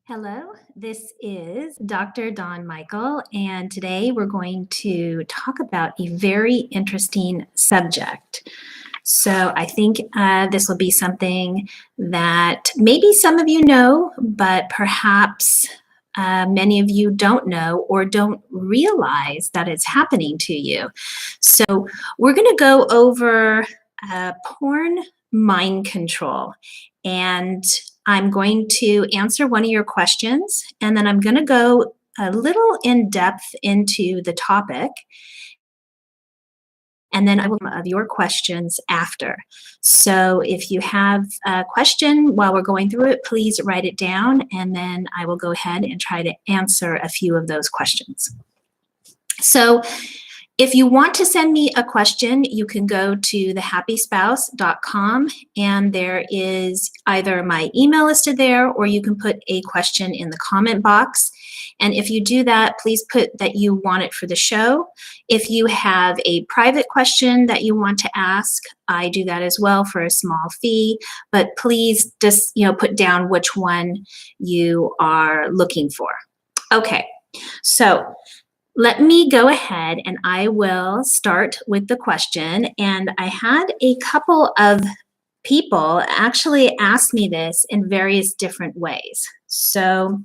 Hello, this is Dr. Dawn Michael, and today we're going to talk about a very interesting subject. So I think this will be something that maybe some of you know, but perhaps many of you don't know or don't realize that it's happening to you. So we're going to go over porn mind control, and I'm going to answer one of your questions, and then I'm going to go a little in depth into the topic, and then I will of your questions after. So if you have a question while we're going through it, please write it down, and then I will go ahead and try to answer a few of those questions. So if you want to send me a question, you can go to thehappyspouse.com, and there is either my email listed there, or you can put a question in the comment box. And if you do that, please put that you want it for the show. If you have a private question that you want to ask, I do that as well for a small fee, but please just put down which one you are looking for. Okay, so let me go ahead and I will start with the question. And I had a couple of people actually ask me this in various different ways. So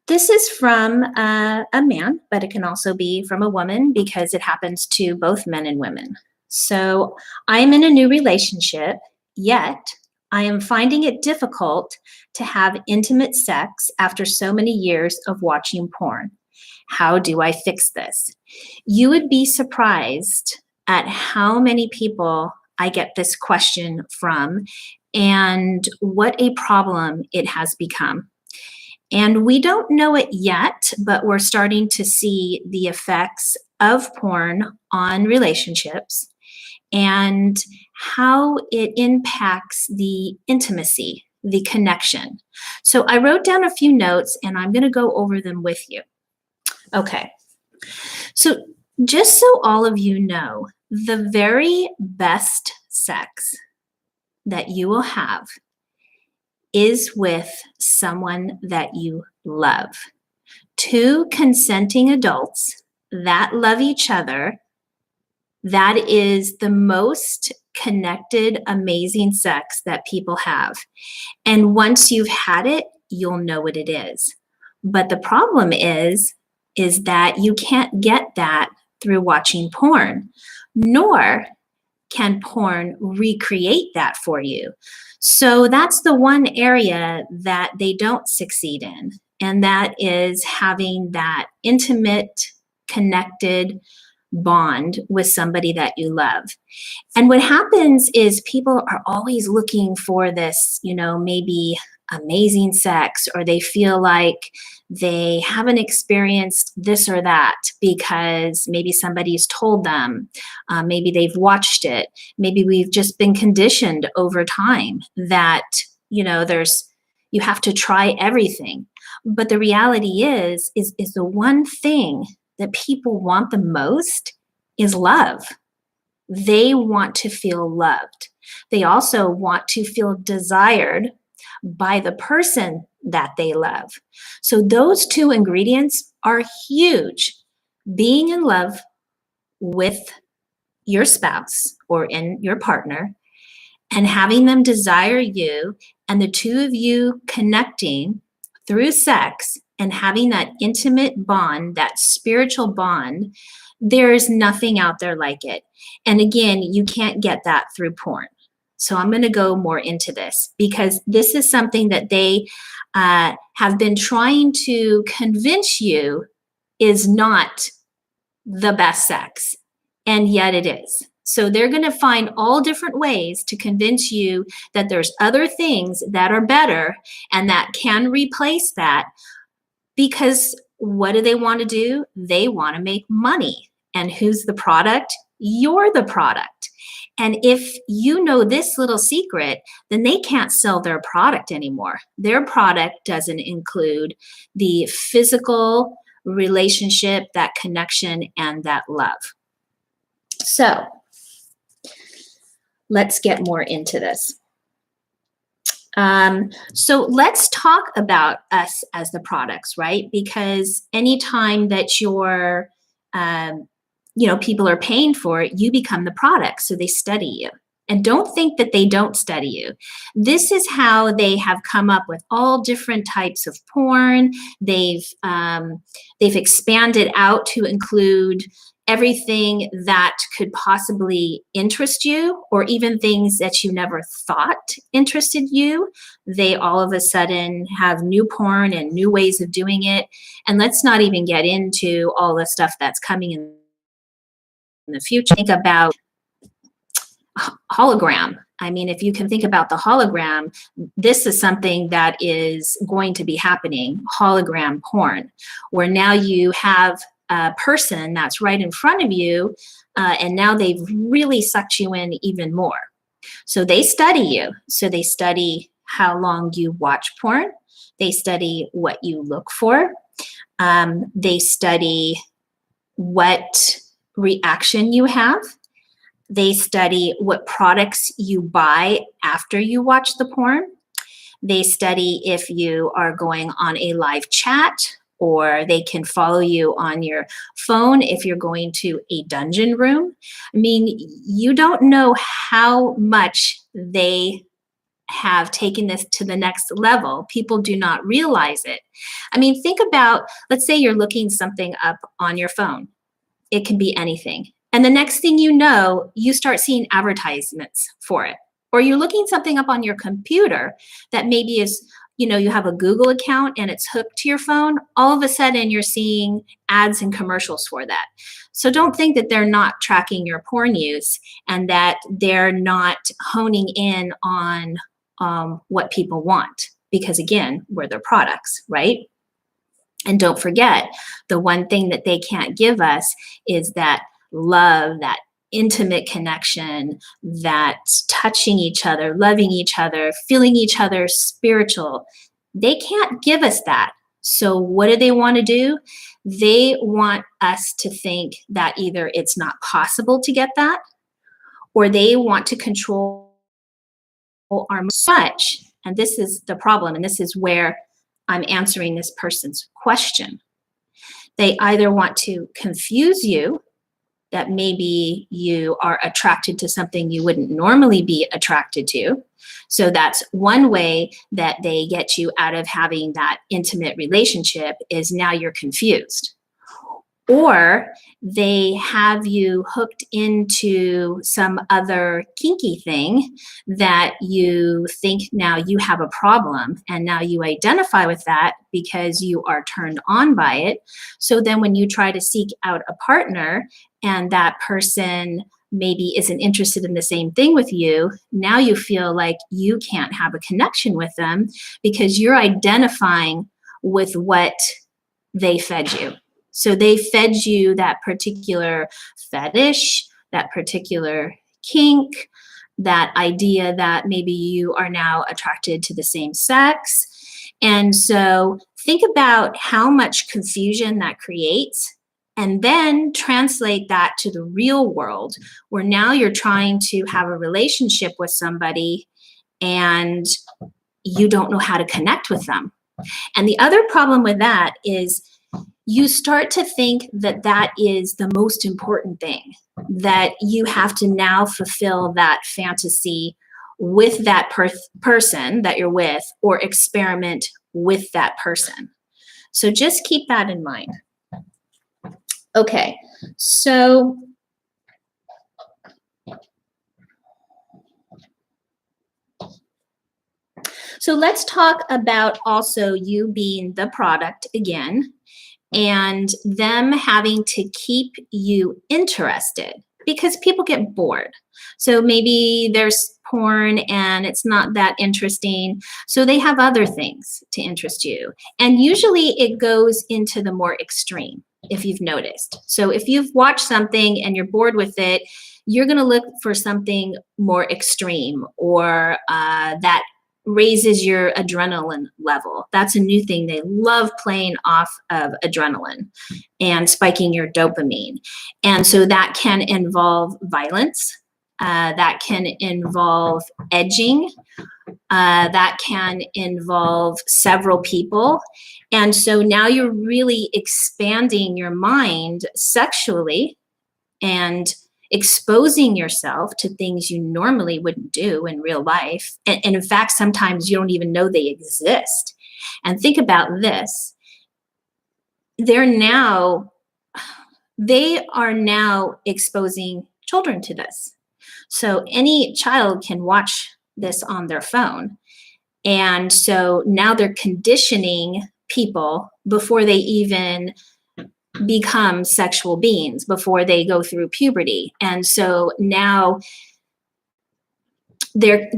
this is from a man, but it can also be from a woman because it happens to both men and women. So I'm in a new relationship, yet I am finding it difficult to have intimate sex after so many years of watching porn. How do I fix this? You would be surprised at how many people I get this question from and what a problem it has become. And we don't know it yet, but we're starting to see the effects of porn on relationships and how it impacts the intimacy, the connection. So I wrote down a few notes and I'm going to go over them with you. Okay, so just so all of you know, the very best sex that you will have is with someone that you love. Two consenting adults that love each other, that is the most connected, amazing sex that people have. And once you've had it, you'll know what it is. But the problem is that you can't get that through watching porn, nor can porn recreate that for you. So that's the one area that they don't succeed in, and that is having that intimate, connected bond with somebody that you love. And what happens is people are always looking for this, maybe amazing sex, or they feel like they haven't experienced this or that because maybe somebody's told them, maybe they've watched it, maybe we've just been conditioned over time that you have to try everything. But the reality is the one thing that people want the most is love. They want to feel loved. They also want to feel desired by the person that they love. So those two ingredients are huge. Being in love with your spouse or in your partner and having them desire you, and the two of you connecting through sex and having that intimate bond, that spiritual bond, there is nothing out there like it. And again, you can't get that through porn. So I'm going to go more into this because this is something that they have been trying to convince you is not the best sex, and yet it is. So they're going to find all different ways to convince you that there's other things that are better and that can replace that, because what do they want to do? They want to make money. And who's the product? You're the product. And if you know this little secret, then they can't sell their product anymore. Their product doesn't include the physical relationship, that connection, and that love. So let's get more into this. So let's talk about us as the products, right? Because anytime that um, people are paying for it, you become the product. So they study you. And don't think that they don't study you. This is how they have come up with all different types of porn. They've expanded out to include everything that could possibly interest you, or even things that you never thought interested you. They all of a sudden have new porn and new ways of doing it. And let's not even get into all the stuff that's coming in the future. Think about hologram. I mean, if you can think about the hologram, this is something that is going to be happening, hologram porn, where now you have a person that's right in front of you, and now they've really sucked you in even more. So they study you. So they study how long you watch porn. They study what you look for. They study what reaction you have. They study what products you buy after you watch the porn. They study if you are going on a live chat, or they can follow you on your phone if you're going to a dungeon room. I mean, you don't know how much they have taken this to the next level. People do not realize it. I mean, think about, let's say you're looking something up on your phone. It can be anything. And the next thing you know, you start seeing advertisements for it. Or you're looking something up on your computer that maybe is, you have a Google account and it's hooked to your phone. All of a sudden, you're seeing ads and commercials for that. So don't think that they're not tracking your porn use and that they're not honing in on what people want. Because again, we're their products, right? And don't forget, the one thing that they can't give us is that love, that intimate connection, that touching each other, loving each other, feeling each other spiritual. They can't give us that. So what do they want to do? They want us to think that either it's not possible to get that, or they want to control our much. And this is the problem. And this is where I'm answering this person's question. They either want to confuse you, that maybe you are attracted to something you wouldn't normally be attracted to. So that's one way that they get you out of having that intimate relationship, is now you're confused. Or they have you hooked into some other kinky thing that you think now you have a problem, and now you identify with that because you are turned on by it. So then when you try to seek out a partner and that person maybe isn't interested in the same thing with you, now you feel like you can't have a connection with them because you're identifying with what they fed you. So they fed you that particular fetish, that particular kink, that idea that maybe you are now attracted to the same sex. And so think about how much confusion that creates, and then translate that to the real world, where now you're trying to have a relationship with somebody and you don't know how to connect with them. And the other problem with that is you start to think that that is the most important thing, that you have to now fulfill that fantasy with that person that you're with, or experiment with that person. So just keep that in mind. Okay, so let's talk about also you being the product again, and them having to keep you interested, because people get bored. So maybe there's porn and it's not that interesting, so they have other things to interest you. And usually it goes into the more extreme, if you've noticed. So if you've watched something and you're bored with it, you're going to look for something more extreme, or that raises your adrenaline level. That's a new thing. They love playing off of adrenaline and spiking your dopamine. And so that can involve violence. That can involve edging. That can involve several people. And so now you're really expanding your mind sexually and exposing yourself to things you normally wouldn't do in real life. And in fact, sometimes you don't even know they exist. And think about this. They're now, they are now exposing children to this. So any child can watch this on their phone. And so now they're conditioning people before they even become sexual beings, before they go through puberty. And so now they're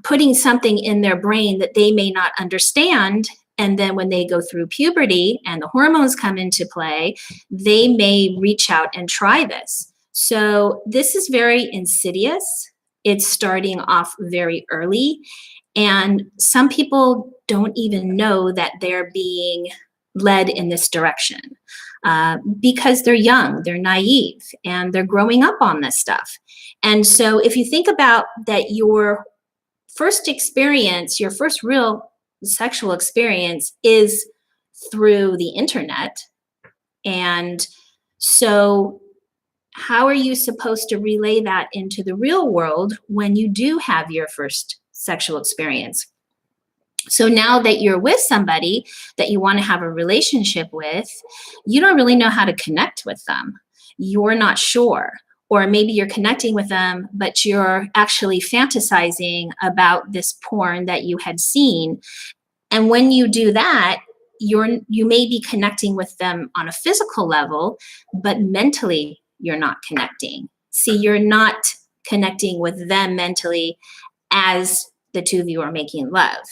putting something in their brain that they may not understand. And then when they go through puberty and the hormones come into play, they may reach out and try this. So this is very insidious. It's starting off very early. And some people don't even know that they're being led in this direction because they're young, they're naive, and they're growing up on this stuff. And so if you think about that, your first experience, your first real sexual experience is through the internet. And so how are you supposed to relay that into the real world when you do have your first sexual experience? So now that you're with somebody that you want to have a relationship with, you don't really know how to connect with them. You're not sure. Or maybe you're connecting with them, but you're actually fantasizing about this porn that you had seen. And when you do that, you may be connecting with them on a physical level, but mentally you're not connecting. See, you're not connecting with them mentally as the two of you are making love.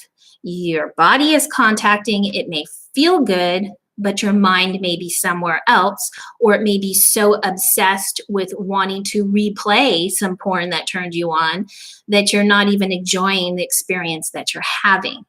Your body is contacting, it may feel good, but your mind may be somewhere else, or it may be so obsessed with wanting to replay some porn that turned you on that you're not even enjoying the experience that you're having.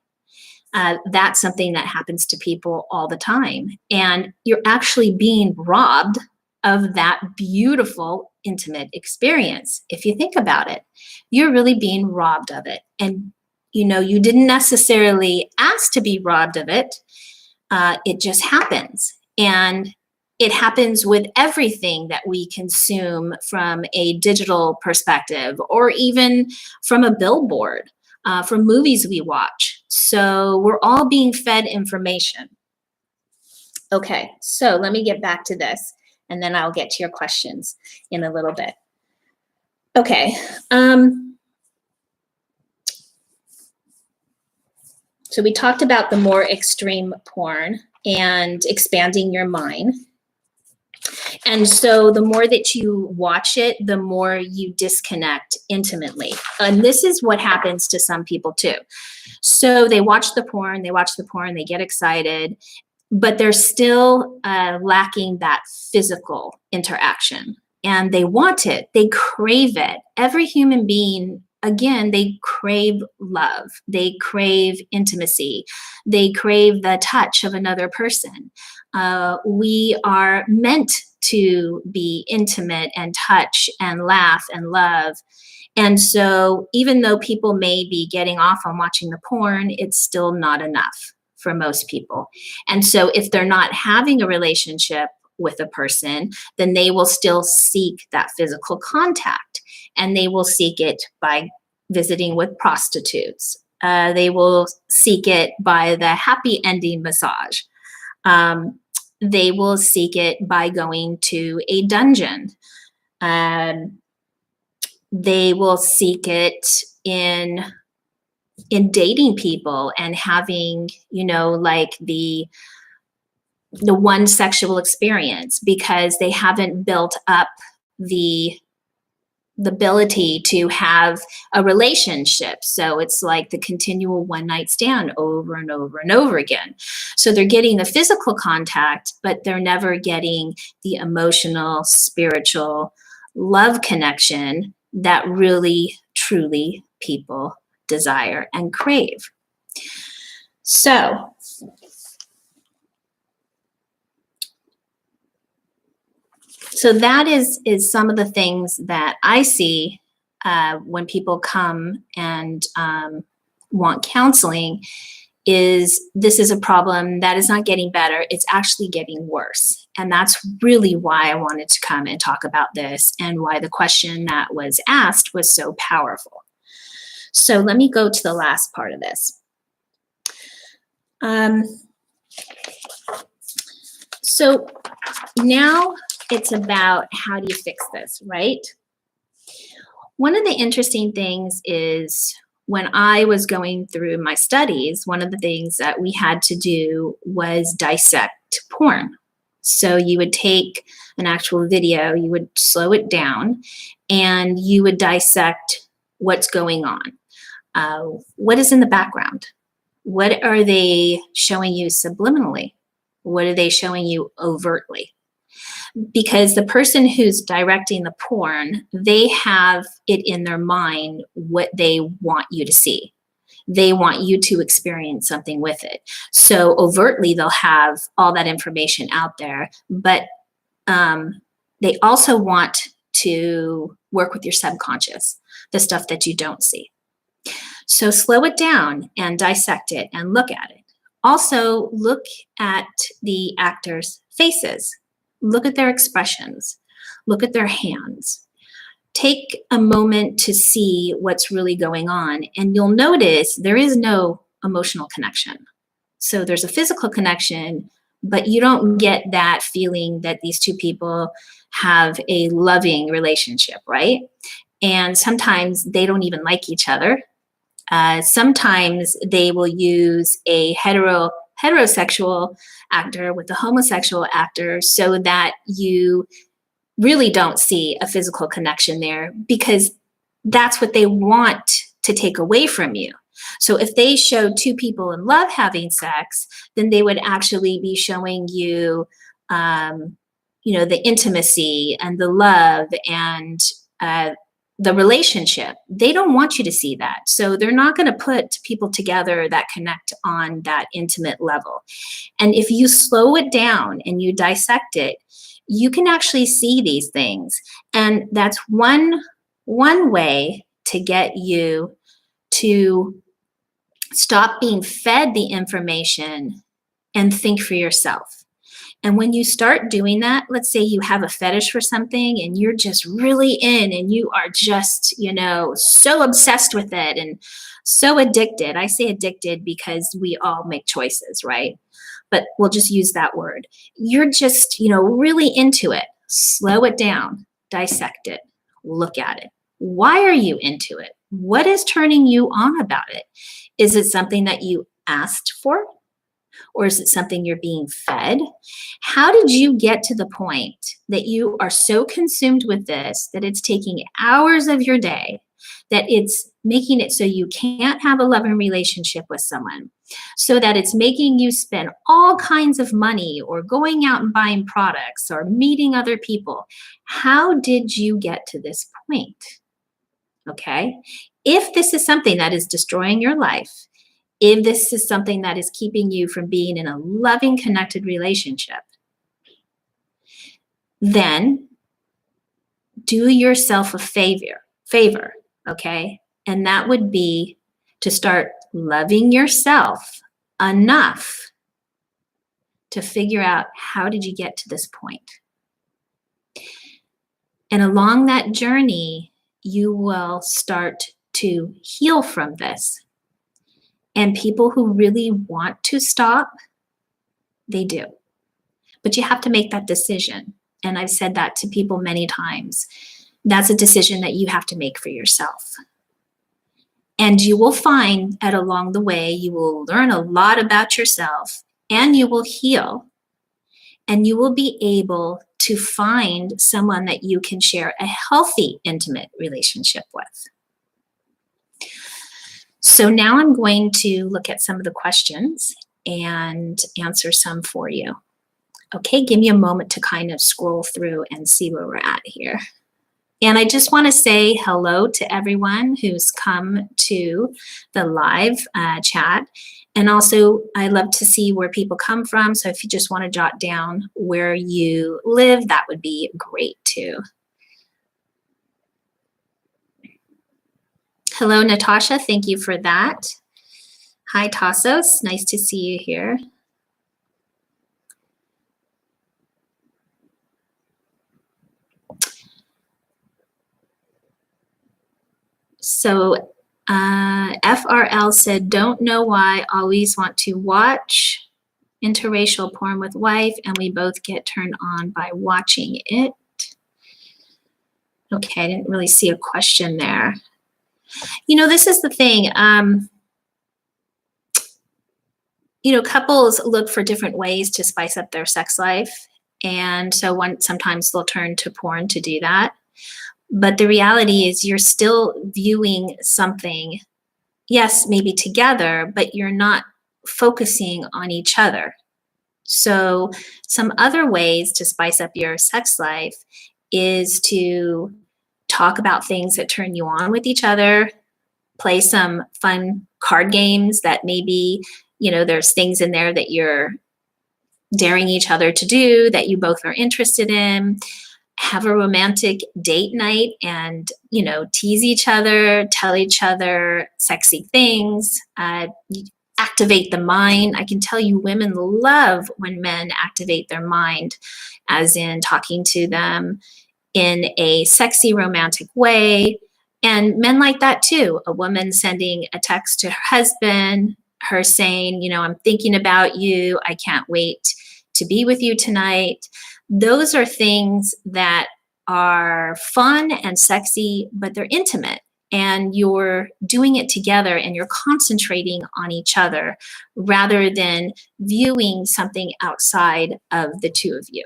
That's something that happens to people all the time. And you're actually being robbed of that beautiful, intimate experience. If you think about it, you're really being robbed of it. And, you didn't necessarily ask to be robbed of it. It just happens. And it happens with everything that we consume from a digital perspective, or even from a billboard, from movies we watch. So we're all being fed information. Okay, so let me get back to this, and then I'll get to your questions in a little bit. Okay. So we talked about the more extreme porn and expanding your mind. And so the more that you watch it, the more you disconnect intimately. And this is what happens to some people too. So they watch the porn, they get excited, but they're still lacking that physical interaction. And they want it, they crave it. Every human being, again, they crave love, they crave intimacy, they crave the touch of another person. We are meant to be intimate and touch and laugh and love. And so even though people may be getting off on watching the porn, it's still not enough for most people. And so if they're not having a relationship with a person, then they will still seek that physical contact, and they will seek it by visiting with prostitutes. They will seek it by the happy ending massage. They will seek it by going to a dungeon. They will seek it in dating people and having, like the one sexual experience, because they haven't built up the ability to have a relationship. So it's like the continual one night stand over and over and over again. So they're getting the physical contact, but they're never getting the emotional, spiritual love connection that really, truly people desire and crave. So that is some of the things that I see when people come and want counseling is this is a problem that is not getting better, it's actually getting worse. And that's really why I wanted to come and talk about this and why the question that was asked was so powerful. So let me go to the last part of this. So now it's about how do you fix this, right? One of the interesting things is when I was going through my studies, one of the things that we had to do was dissect porn. So you would take an actual video, you would slow it down, and you would dissect what's going on. What is in the background? What are they showing you subliminally? What are they showing you overtly? Because the person who's directing the porn, they have it in their mind what they want you to see. They want you to experience something with it. So overtly, they'll have all that information out there, but they also want to work with your subconscious, the stuff that you don't see. So slow it down and dissect it and look at it. Also, look at the actors' faces. Look at their expressions. Look at their hands. Take a moment to see what's really going on, and you'll notice there is no emotional connection. So there's a physical connection, but you don't get that feeling that these two people have a loving relationship, right? And sometimes they don't even like each other. Sometimes they will use a heterosexual actor with a homosexual actor so that you really don't see a physical connection there because that's what they want to take away from you. So if they showed two people in love having sex, then they would actually be showing you, the intimacy and the love and the relationship. They don't want you to see that. So they're not going to put people together that connect on that intimate level. And if you slow it down and you dissect it, you can actually see these things. And that's one way to get you to stop being fed the information and think for yourself. And when you start doing that, let's say you have a fetish for something and you're just really in and you are just, so obsessed with it and so addicted. I say addicted because we all make choices, right? But we'll just use that word. You're just, really into it. Slow it down, dissect it, look at it. Why are you into it? What is turning you on about it? Is it something that you asked for? Or is it something you're being fed? How did you get to the point that you are so consumed with this that it's taking hours of your day, that it's making it so you can't have a loving relationship with someone, so that it's making you spend all kinds of money or going out and buying products or meeting other people? How did you get to this point? Okay? If this is something that is destroying your life, if this is something that is keeping you from being in a loving, connected relationship, then do yourself a favor, okay? And that would be to start loving yourself enough to figure out how did you get to this point. And along that journey, you will start to heal from this. And people who really want to stop, they do. But you have to make that decision. And I've said that to people many times. That's a decision that you have to make for yourself. And you will find that along the way, you will learn a lot about yourself and you will heal. And you will be able to find someone that you can share a healthy, intimate relationship with. So now I'm going to look at some of the questions and answer some for you. Okay, give me a moment to kind of scroll through and see where we're at here. And I just want to say hello to everyone who's come to the live chat. And also, I love to see where people come from. So if you just want to jot down where you live, that would be great too. Hello, Natasha. Thank you for that. Hi, Tassos. Nice to see you here. So, FRL said, don't know why, always want to watch interracial porn with wife, and we both get turned on by watching it. Okay, I didn't really see a question there. This is the thing. Couples look for different ways to spice up their sex life. And so sometimes they'll turn to porn to do that. But the reality is you're still viewing something, yes, maybe together, but you're not focusing on each other. So some other ways to spice up your sex life is to talk about things that turn you on with each other, play some fun card games that maybe, there's things in there that you're daring each other to do that you both are interested in. Have a romantic date night and, tease each other, tell each other sexy things, activate the mind. I can tell you women love when men activate their mind, as in talking to them in a sexy, romantic way. And men like that too. A woman sending a text to her husband, her saying, I'm thinking about you. I can't wait to be with you tonight. Those are things that are fun and sexy, but they're intimate. And you're doing it together and you're concentrating on each other rather than viewing something outside of the two of you.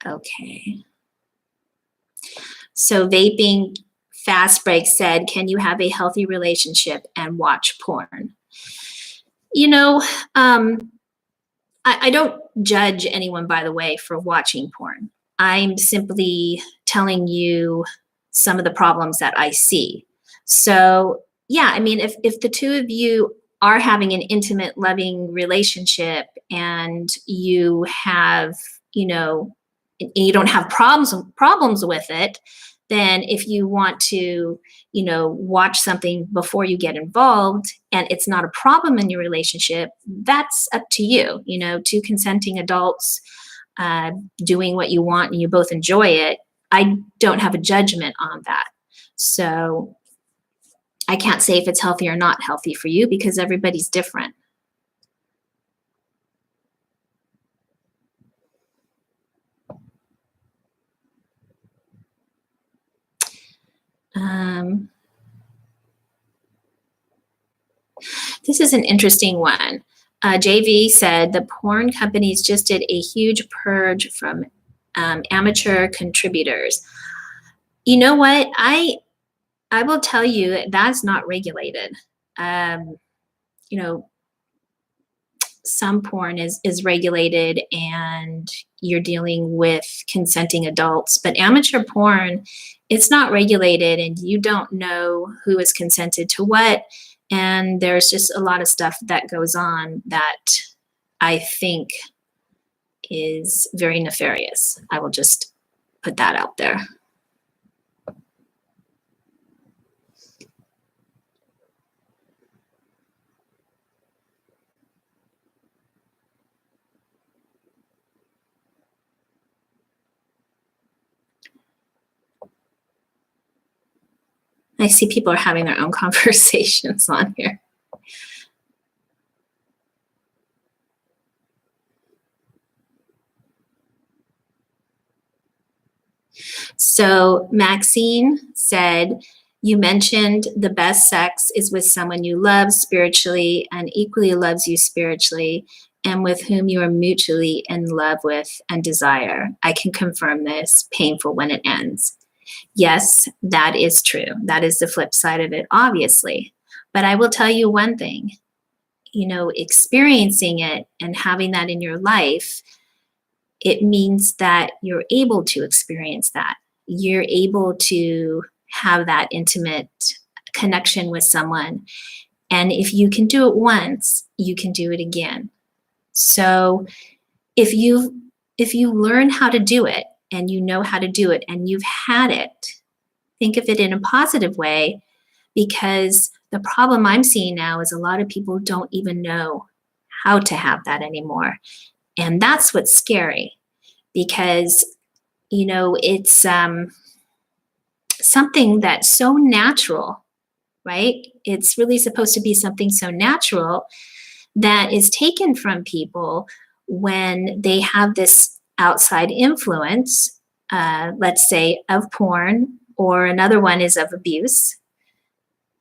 Okay. So vaping fast break said, can you have a healthy relationship and watch porn? I don't judge anyone, by the way, for watching porn. I'm simply telling you some of the problems that I see. So, yeah, I mean, if the two of you are having an intimate, loving relationship and you have, you don't have problems with it, then if you want to, watch something before you get involved and it's not a problem in your relationship, that's up to you. Two consenting adults doing what you want and you both enjoy it. I don't have a judgment on that. So I can't say if it's healthy or not healthy for you because everybody's different. This is an interesting one. JV said the porn companies just did a huge purge from amateur contributors. You know what? I will tell you that's not regulated. Some porn is regulated and you're dealing with consenting adults, but amateur porn, it's not regulated and you don't know who is consented to what. And there's just a lot of stuff that goes on that I think is very nefarious. I will just put that out there. I see people are having their own conversations on here. So Maxine said, you mentioned the best sex is with someone you love spiritually and equally loves you spiritually and with whom you are mutually in love with and desire. I can confirm this, painful when it ends. Yes, that is true. That is the flip side of it, obviously. But I will tell you one thing, experiencing it and having that in your life, it means that you're able to experience that. You're able to have that intimate connection with someone. And if you can do it once, you can do it again. So if you learn how to do it and you know how to do it and you've had it, think of it in a positive way, because the problem I'm seeing now is a lot of people don't even know how to have that anymore. And that's what's scary, because, it's something that's so natural, right? It's really supposed to be something so natural that is taken from people when they have this outside influence, let's say of porn, or another one is of abuse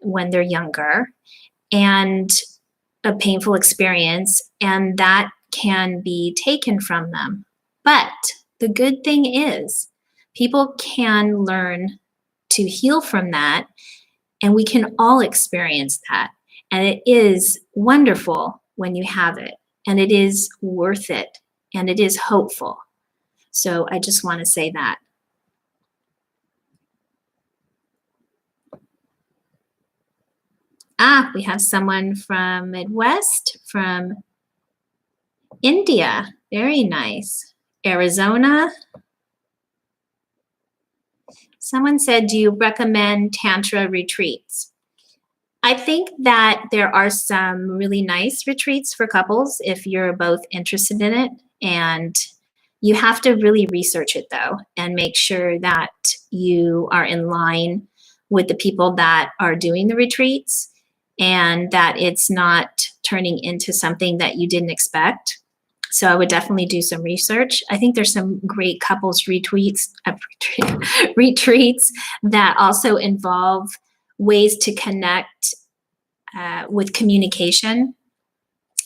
when they're younger, and a painful experience, and that can be taken from them. But the good thing is, people can learn to heal from that, and we can all experience that. And it is wonderful when you have it, and it is worth it, and it is hopeful. So I just want to say that. We have someone from Midwest, from India. Very nice. Arizona. Someone said, do you recommend Tantra retreats? I think that there are some really nice retreats for couples if you're both interested in it. And you have to really research it, though, and make sure that you are in line with the people that are doing the retreats, and that it's not turning into something that you didn't expect. So I would definitely do some research. I think there's some great couples retreats that also involve ways to connect with communication.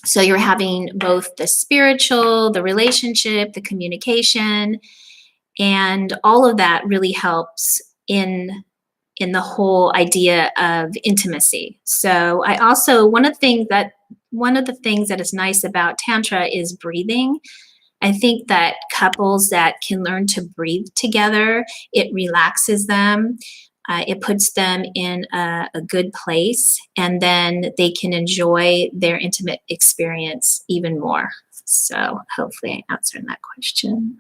So you're having both the spiritual, the relationship, the communication, and all of that really helps in the whole idea of intimacy. So I also, one of the things that is nice about Tantra is breathing. I think that couples that can learn to breathe together, it relaxes them. It puts them in a good place, and then they can enjoy their intimate experience even more. So hopefully I answered that question.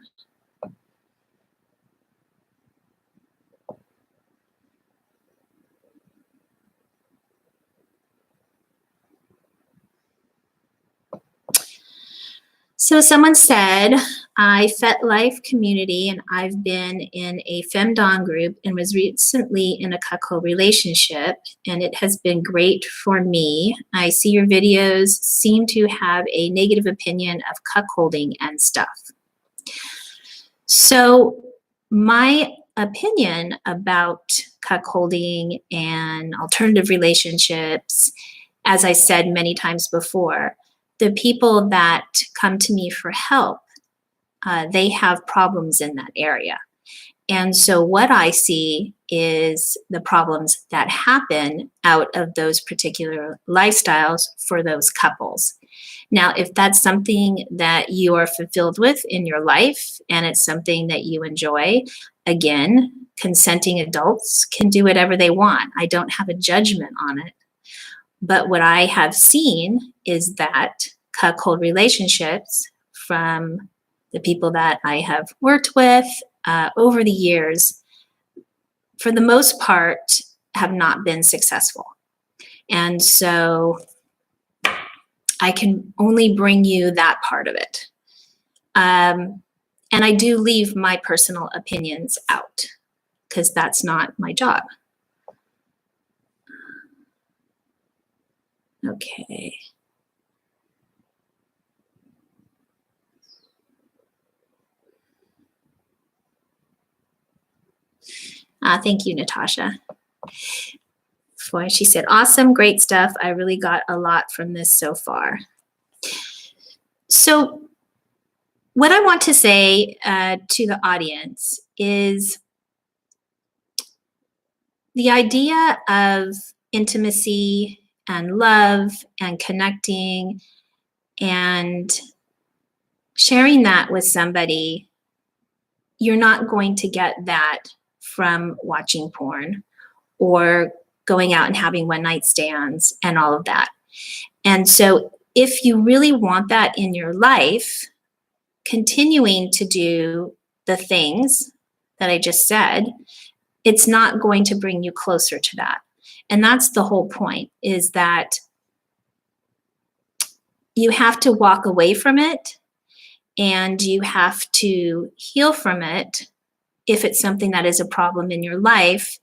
So someone said, I FetLife community, and I've been in a femdom group and was recently in a cuckold relationship, and it has been great for me. I see your videos seem to have a negative opinion of cuckolding and stuff. So my opinion about cuckolding and alternative relationships, as I said many times before, the people that come to me for help, they have problems in that area. And so what I see is the problems that happen out of those particular lifestyles for those couples. Now, if that's something that you are fulfilled with in your life and it's something that you enjoy, again, consenting adults can do whatever they want. I don't have a judgment on it. But what I have seen is that cuckold relationships from the people that I have worked with over the years, for the most part, have not been successful. And so I can only bring you that part of it. And I do leave my personal opinions out because that's not my job. Okay. Thank you, Natasha. She said, awesome, great stuff. I really got a lot from this so far. So what I want to say to the audience is the idea of intimacy and love and connecting and sharing that with somebody, you're not going to get that from watching porn or going out and having one-night stands and all of that. And so if you really want that in your life, continuing to do the things that I just said it's not going to bring you closer to that. And that's the whole point, is that you have to walk away from it and you have to heal from it if it's something that is a problem in your life,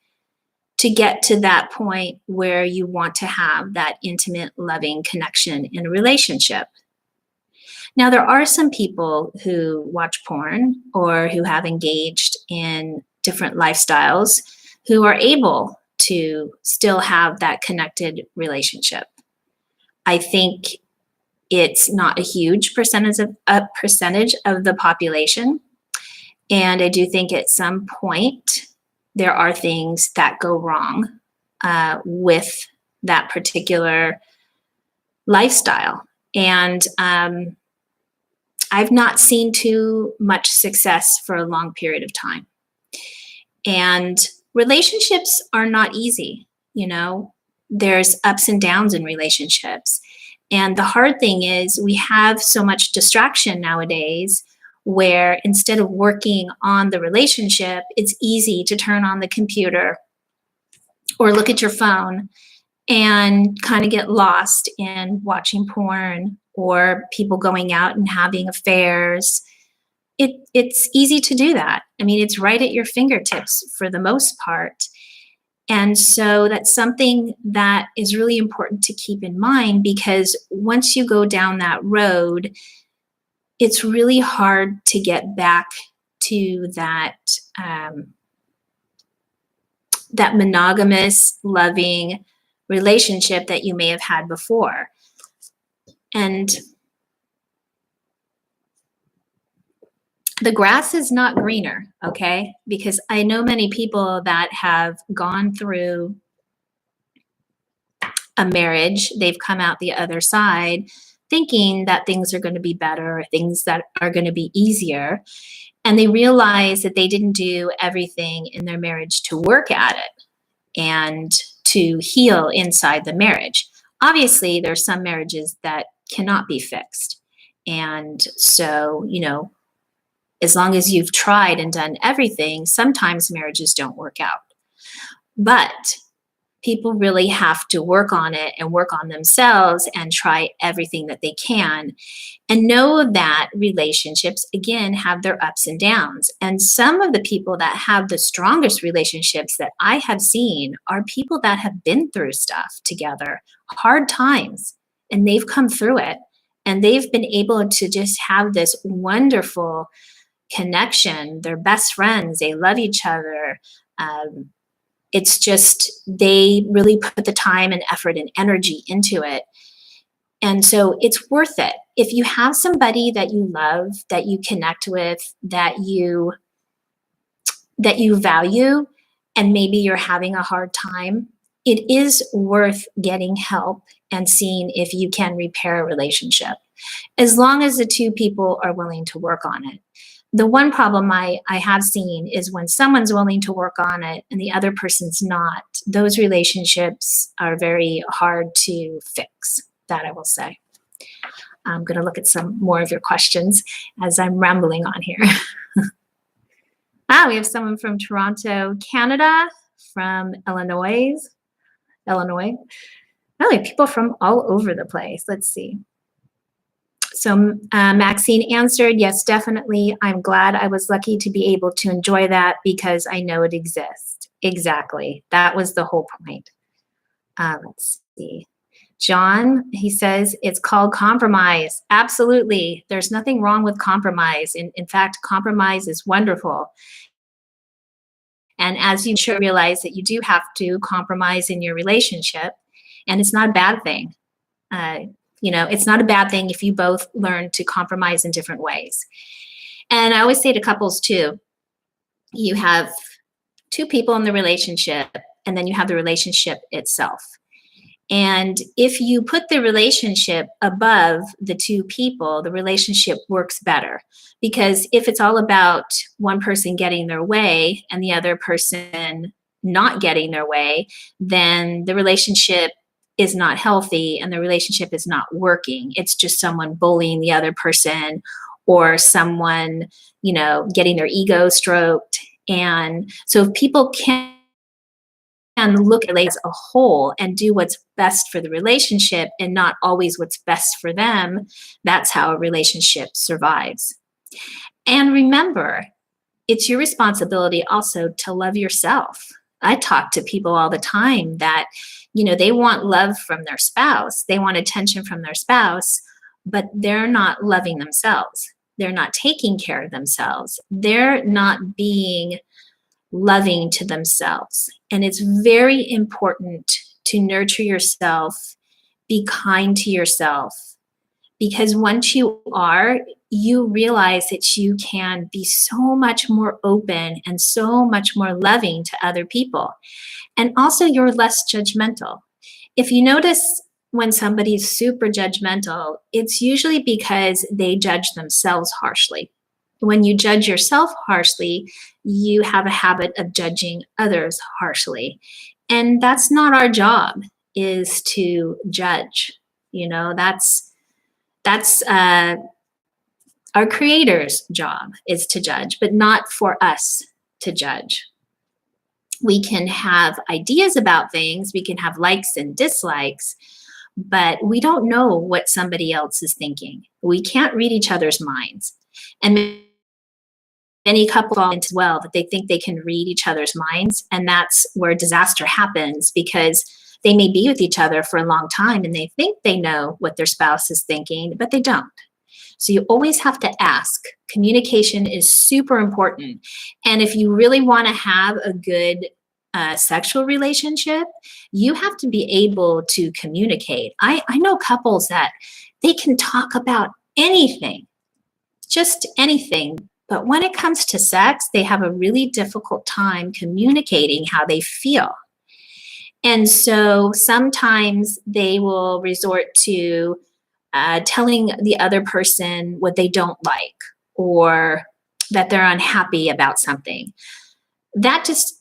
to get to that point where you want to have that intimate, loving connection in a relationship. Now, there are some people who watch porn or who have engaged in different lifestyles who are able to still have that connected relationship. I think it's not a huge percentage of the population. And I do think at some point there are things that go wrong with that particular lifestyle. And I've not seen too much success for a long period of time. And relationships are not easy, you know. There's ups and downs in relationships. And the hard thing is we have so much distraction nowadays where instead of working on the relationship, it's easy to turn on the computer or look at your phone and kind of get lost in watching porn or people going out and having affairs. It's easy to do that. I mean, it's right at your fingertips for the most part. And so that's something that is really important to keep in mind, because once you go down that road, it's really hard to get back to that that monogamous, loving relationship that you may have had before. And the grass is not greener, okay? Because I know many people that have gone through a marriage, they've come out the other side thinking that things are going to be better, or things that are going to be easier. And they realize that they didn't do everything in their marriage to work at it and to heal inside the marriage. Obviously, there's some marriages that cannot be fixed. And so, you know, as long as you've tried and done everything, sometimes marriages don't work out. But people really have to work on it and work on themselves and try everything that they can, and know that relationships, again, have their ups and downs. And some of the people that have the strongest relationships that I have seen are people that have been through stuff together, hard times, and they've come through it. And they've been able to just have this wonderful connection. They're best friends. They love each other. It's just, they really put the time and effort and energy into it. And so it's worth it. If you have somebody that you love, that you connect with, that you value, and maybe you're having a hard time, it is worth getting help and seeing if you can repair a relationship, as long as the two people are willing to work on it. The one problem I have seen is when someone's willing to work on it and the other person's not, those relationships are very hard to fix, that I will say. I'm going to look at some more of your questions as I'm rambling on here. We have someone from Toronto, Canada, from Illinois. Oh, we have people from all over the place. Let's see. So Maxine answered, yes, definitely. I'm glad I was lucky to be able to enjoy that because I know it exists. Exactly. That was the whole point. Let's see. John, he says, it's called compromise. Absolutely. There's nothing wrong with compromise. In fact, compromise is wonderful. And as you should realize that you do have to compromise in your relationship, and it's not a bad thing. You know, it's not a bad thing if you both learn to compromise in different ways. And I always say to couples too, you have two people in the relationship, and then you have the relationship itself. And if you put the relationship above the two people, the relationship works better. Because if it's all about one person getting their way and the other person not getting their way, then the relationship is not healthy and the relationship is not working. It's just someone bullying the other person, or someone, you know, getting their ego stroked. And so if people can't can look at it as a whole and do what's best for the relationship and not always what's best for them, that's how a relationship survives. And remember, it's your responsibility also to love yourself. I talk to people all the time that, they want love from their spouse, they want attention from their spouse, but they're not loving themselves. They're not taking care of themselves. They're not being loving to themselves. And it's very important to nurture yourself, be kind to yourself, because once you are, you realize that you can be so much more open and so much more loving to other people. And also, you're less judgmental. If you notice when somebody's super judgmental, it's usually because they judge themselves harshly. When you judge yourself harshly, you have a habit of judging others harshly. And that's not our job, is to judge. That's our creator's job, is to judge, but not for us to judge. We can have ideas about things, we can have likes and dislikes, but we don't know what somebody else is thinking. We can't read each other's minds. And many couples fall into well that they think they can read each other's minds, and that's where disaster happens, because they may be with each other for a long time and they think they know what their spouse is thinking, but they don't. So you always have to ask. Communication is super important. And if you really want to have a good sexual relationship, you have to be able to communicate. I know couples that they can talk about anything, just anything. But when it comes to sex, they have a really difficult time communicating how they feel. And so sometimes they will resort to telling the other person what they don't like, or that they're unhappy about something. That just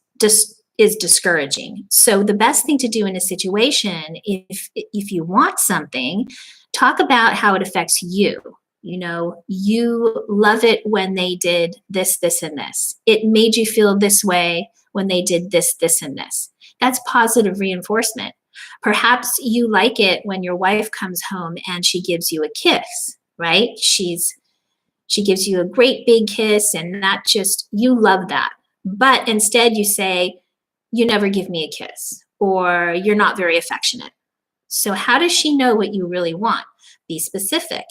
is discouraging. So the best thing to do in a situation, if you want something, talk about how it affects you. You love it when they did this, this, and this. It made you feel this way when they did this, this, and this. That's positive reinforcement. Perhaps you like it when your wife comes home and she gives you a kiss, right? She gives you a great big kiss, and that just, you love that. But instead you say, you never give me a kiss, or you're not very affectionate. So how does she know what you really want? Be specific.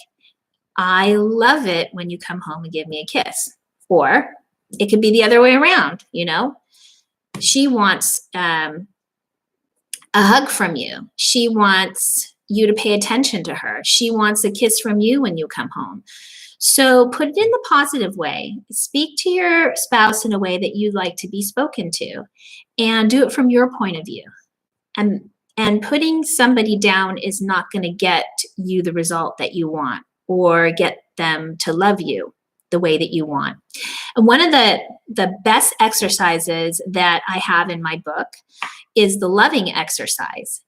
I love it when you come home and give me a kiss. Or it could be the other way around, She wants a hug from you. She wants you to pay attention to her. She wants a kiss from you when you come home. So put it in the positive way. Speak to your spouse in a way that you'd like to be spoken to, and do it from your point of view. And putting somebody down is not going to get you the result that you want, or get them to love you the way that you want. And one of the best exercises that I have in my book is the loving exercise.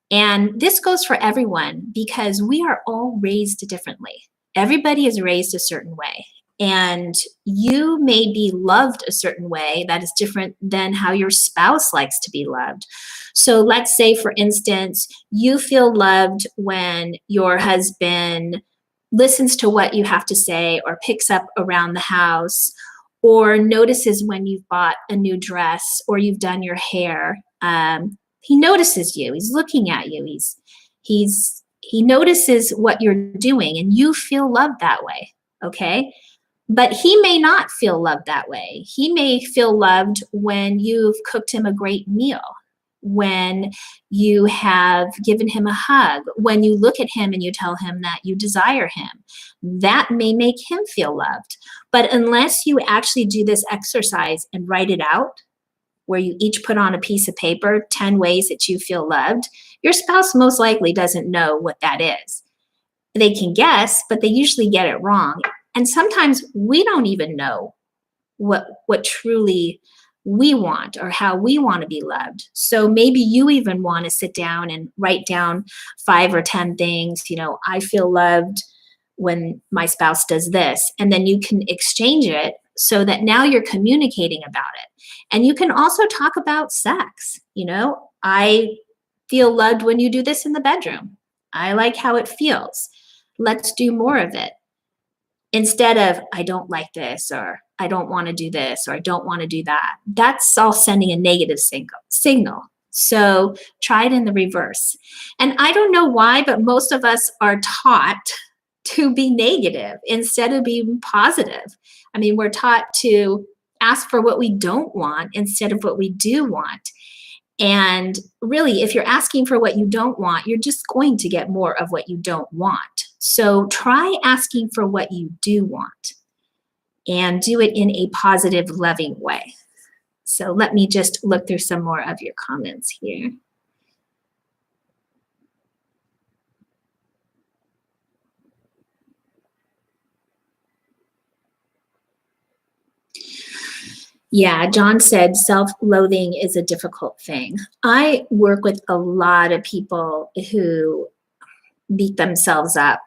And this goes for everyone, because we are all raised differently. Everybody is raised a certain way. And you may be loved a certain way that is different than how your spouse likes to be loved. So let's say, for instance, you feel loved when your husband listens to what you have to say, or picks up around the house, or notices when you've bought a new dress or you've done your hair. He notices you. He's looking at you. He notices what you're doing, and you feel loved that way. Okay. But he may not feel loved that way. He may feel loved when you've cooked him a great meal, when you have given him a hug, when you look at him and you tell him that you desire him. That may make him feel loved. But unless you actually do this exercise and write it out, where you each put on a piece of paper 10 ways that you feel loved, your spouse most likely doesn't know what that is. They can guess, but they usually get it wrong. And sometimes we don't even know what truly we want, or how we want to be loved. So maybe you even want to sit down and write down 5 or 10 things. I feel loved when my spouse does this. And then you can exchange it so that now you're communicating about it. And you can also talk about sex. I feel loved when you do this in the bedroom. I like how it feels. Let's do more of it. Instead of, I don't like this, or I don't want to do this, or I don't want to do that. That's all sending a negative signal. So try it in the reverse. And I don't know why, but most of us are taught to be negative instead of being positive. I mean, we're taught to ask for what we don't want instead of what we do want. And really, if you're asking for what you don't want, you're just going to get more of what you don't want. So try asking for what you do want and do it in a positive, loving way. So let me just look through some more of your comments here. Yeah, John said self-loathing is a difficult thing. I work with a lot of people who beat themselves up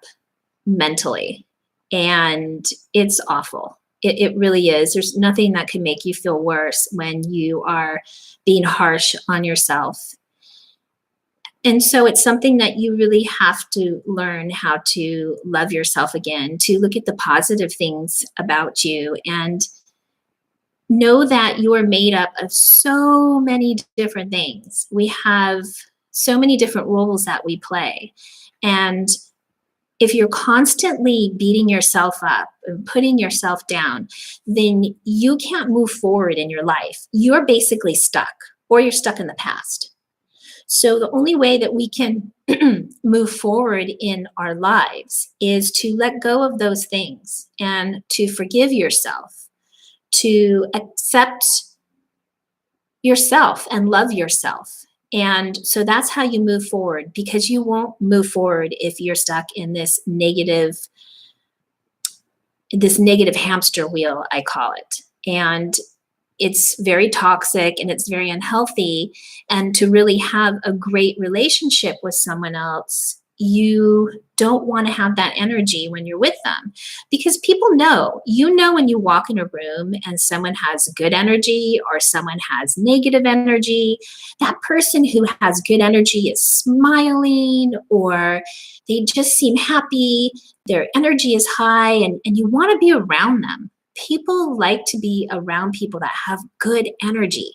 mentally, and it's awful. It really is. There's nothing that can make you feel worse when you are being harsh on yourself. And so it's something that you really have to learn how to love yourself again, to look at the positive things about you and know that you are made up of so many different things. We have so many different roles that we play. And if you're constantly beating yourself up and putting yourself down, then you can't move forward in your life. You're basically stuck, or you're stuck in the past. So the only way that we can move forward in our lives is to let go of those things and to forgive yourself, to accept yourself and love yourself. And so that's how you move forward, because you won't move forward if you're stuck in this negative hamster wheel, I call it. And it's very toxic and it's very unhealthy. And to really have a great relationship with someone else, you don't want to have that energy when you're with them, because people know, when you walk in a room and someone has good energy or someone has negative energy. That person who has good energy is smiling, or they just seem happy, their energy is high, and you want to be around them. People like to be around people that have good energy.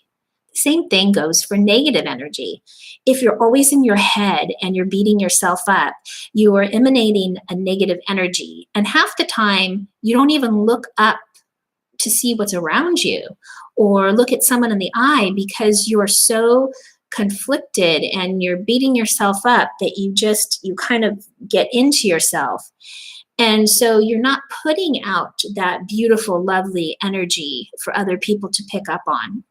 Same thing goes for negative energy. If you're always in your head and you're beating yourself up, you are emanating a negative energy. And half the time, you don't even look up to see what's around you or look at someone in the eye, because you're so conflicted and you're beating yourself up that you kind of get into yourself. And so you're not putting out that beautiful, lovely energy for other people to pick up on.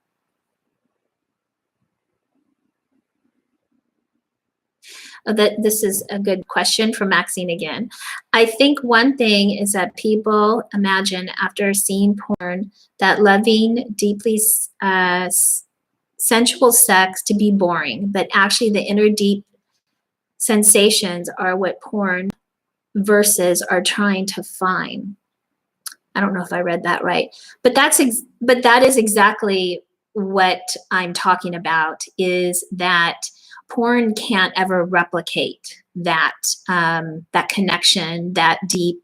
This is a good question from Maxine again. I think one thing is that people imagine after seeing porn that loving deeply sensual sex to be boring, but actually the inner deep sensations are what porn verses are trying to find. I don't know if I read that right, but that is exactly what I'm talking about, is that porn can't ever replicate that connection, that deep,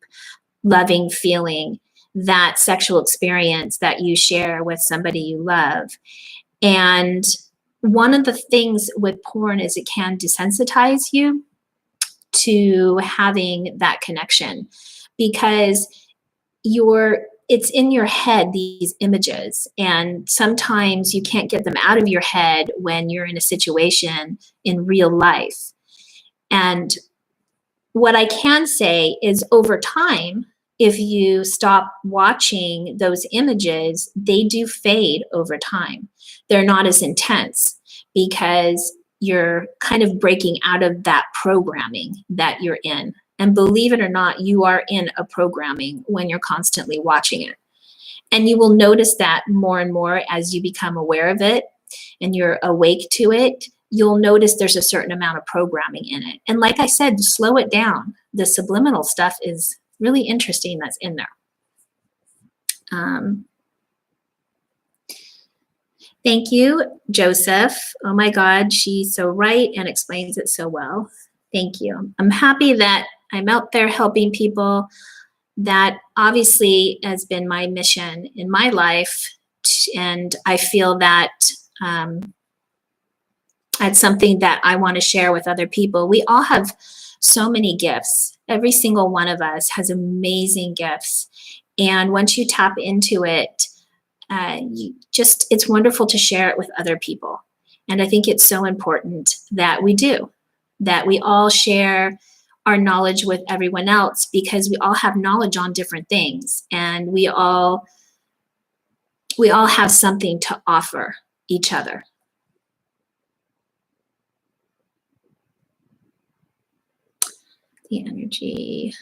loving feeling, that sexual experience that you share with somebody you love. And one of the things with porn is it can desensitize you to having that connection, because it's in your head, these images, and sometimes you can't get them out of your head when you're in a situation in real life. And what I can say is, over time, if you stop watching those images, they do fade over time. They're not as intense because you're kind of breaking out of that programming that you're in. And believe it or not, you are in a programming when you're constantly watching it. And you will notice that more and more as you become aware of it and you're awake to it. You'll notice there's a certain amount of programming in it. And like I said, slow it down. The subliminal stuff is really interesting that's in there. Um, Thank you, Joseph. Oh my God, she's so right and explains it so well. Thank you. I'm happy that I'm out there helping people. That obviously has been my mission in my life. And I feel that um, it's something that I want to share with other people. We all have so many gifts. Every single one of us has amazing gifts. And once you tap into it, it's wonderful to share it with other people. And I think it's so important that we do, that we all share our knowledge with everyone else, because we all have knowledge on different things, and we all have something to offer each other. The energy.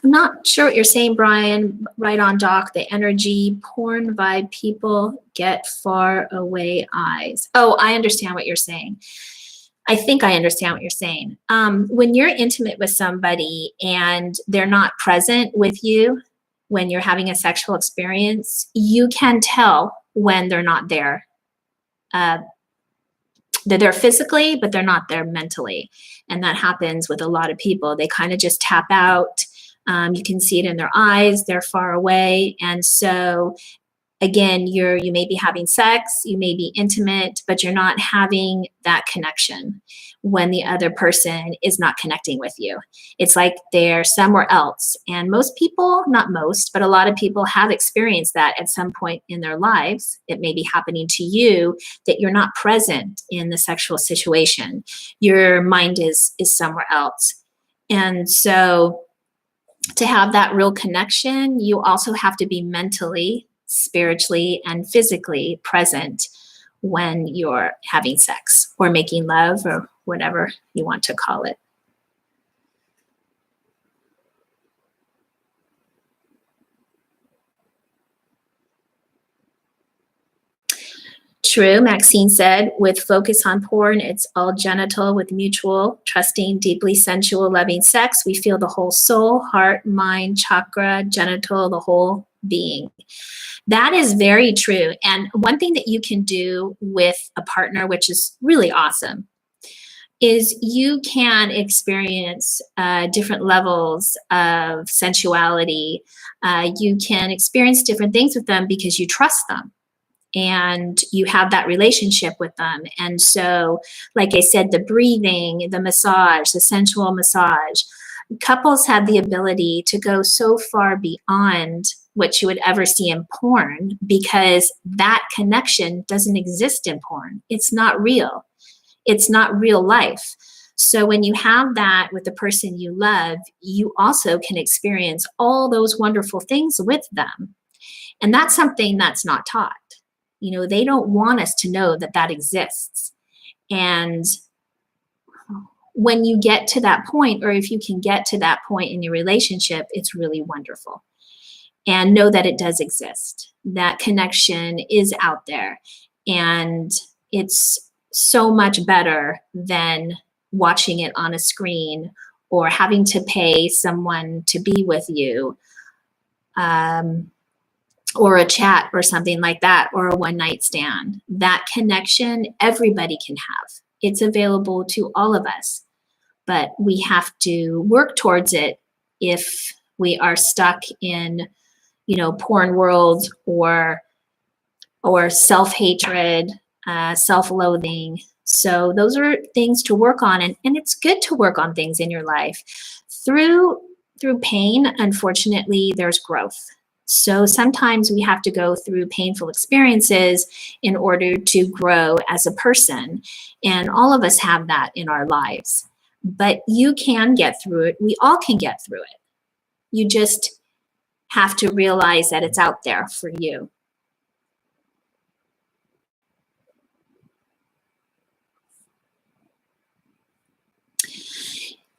I'm not sure what you're saying, Brian. Right on, Doc. The energy, porn vibe, people get far away eyes. Oh, I understand what you're saying. I think I understand what you're saying. When you're intimate with somebody and they're not present with you when you're having a sexual experience, you can tell when they're not there. They're there physically, but they're not there mentally. And that happens with a lot of people. They kind of just tap out. You can see it in their eyes. They're far away. And so again, you may be having sex, you may be intimate, but you're not having that connection when the other person is not connecting with you. It's like they're somewhere else. And most people, not most, but a lot of people have experienced that at some point in their lives. It may be happening to you that you're not present in the sexual situation. Your mind is somewhere else. And so to have that real connection, you also have to be mentally, spiritually, and physically present when you're having sex or making love or whatever you want to call it. True, Maxine said, with focus on porn, it's all genital with mutual, trusting, deeply sensual, loving sex. We feel the whole soul, heart, mind, chakra, genital, the whole being. That is very true. And one thing that you can do with a partner, which is really awesome, is you can experience different levels of sensuality. You can experience different things with them because you trust them and you have that relationship with them. And so, like I said, the breathing, the massage, the sensual massage, couples have the ability to go so far beyond what you would ever see in porn, because that connection doesn't exist in porn. It's not real. It's not real life. So when you have that with the person you love, you also can experience all those wonderful things with them. And that's something that's not taught. You know, they don't want us to know that that exists. And when you get to that point, or if you can get to that point in your relationship, it's really wonderful. And know that it does exist. That connection is out there. And it's so much better than watching it on a screen or having to pay someone to be with you. Or a chat or something like that, or a one night stand. That connection everybody can have. It's available to all of us, but we have to work towards it if we are stuck in, porn world or self-hatred, self-loathing. So those are things to work on, and it's good to work on things in your life. Through pain, unfortunately, there's growth. So sometimes we have to go through painful experiences in order to grow as a person. And all of us have that in our lives. But you can get through it. We all can get through it. You just have to realize that it's out there for you.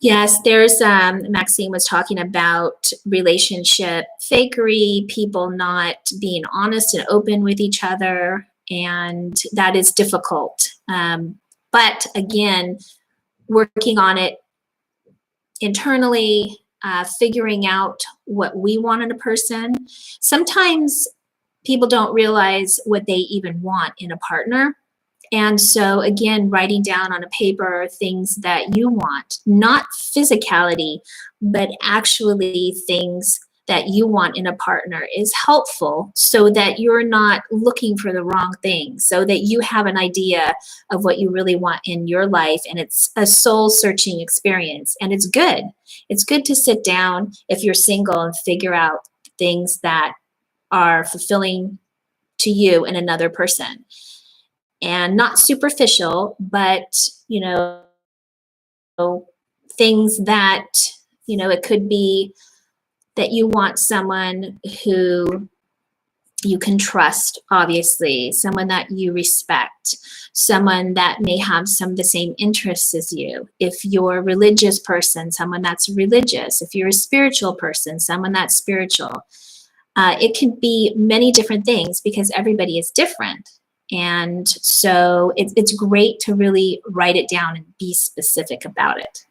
Yes, there's Maxine was talking about relationship fakery, people not being honest and open with each other, and that is difficult. But again, working on it internally, figuring out what we want in a person. Sometimes people don't realize what they even want in a partner. And so, again, writing down on a paper things that you want, not physicality, but actually things that you want in a partner is helpful so that you're not looking for the wrong things, so that you have an idea of what you really want in your life. And it's a soul searching experience. And it's good. It's good to sit down if you're single and figure out things that are fulfilling to you in another person. And not superficial, but, things that, it could be that you want someone who you can trust, obviously, someone that you respect, someone that may have some of the same interests as you. If you're a religious person, someone that's religious. If you're a spiritual person, someone that's spiritual. It can be many different things because everybody is different. And so it's great to really write it down and be specific about it.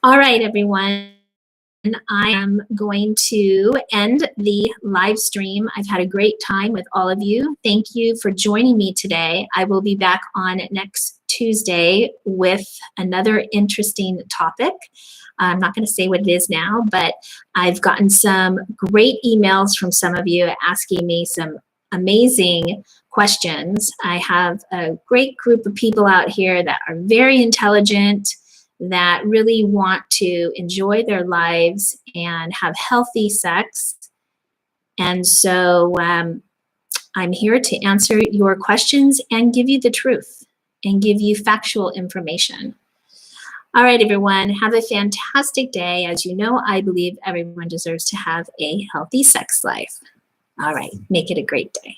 All right, everyone. I am going to end the live stream. I've had a great time with all of you. Thank you for joining me today. I will be back on next Tuesday with another interesting topic. I'm not going to say what it is now, but I've gotten some great emails from some of you asking me some amazing questions. I have a great group of people out here that are very intelligent, that really want to enjoy their lives and have healthy sex. And so I'm here to answer your questions and give you the truth and give you factual information. All right, everyone, have a fantastic day. As you know, I believe everyone deserves to have a healthy sex life. All right, make it a great day.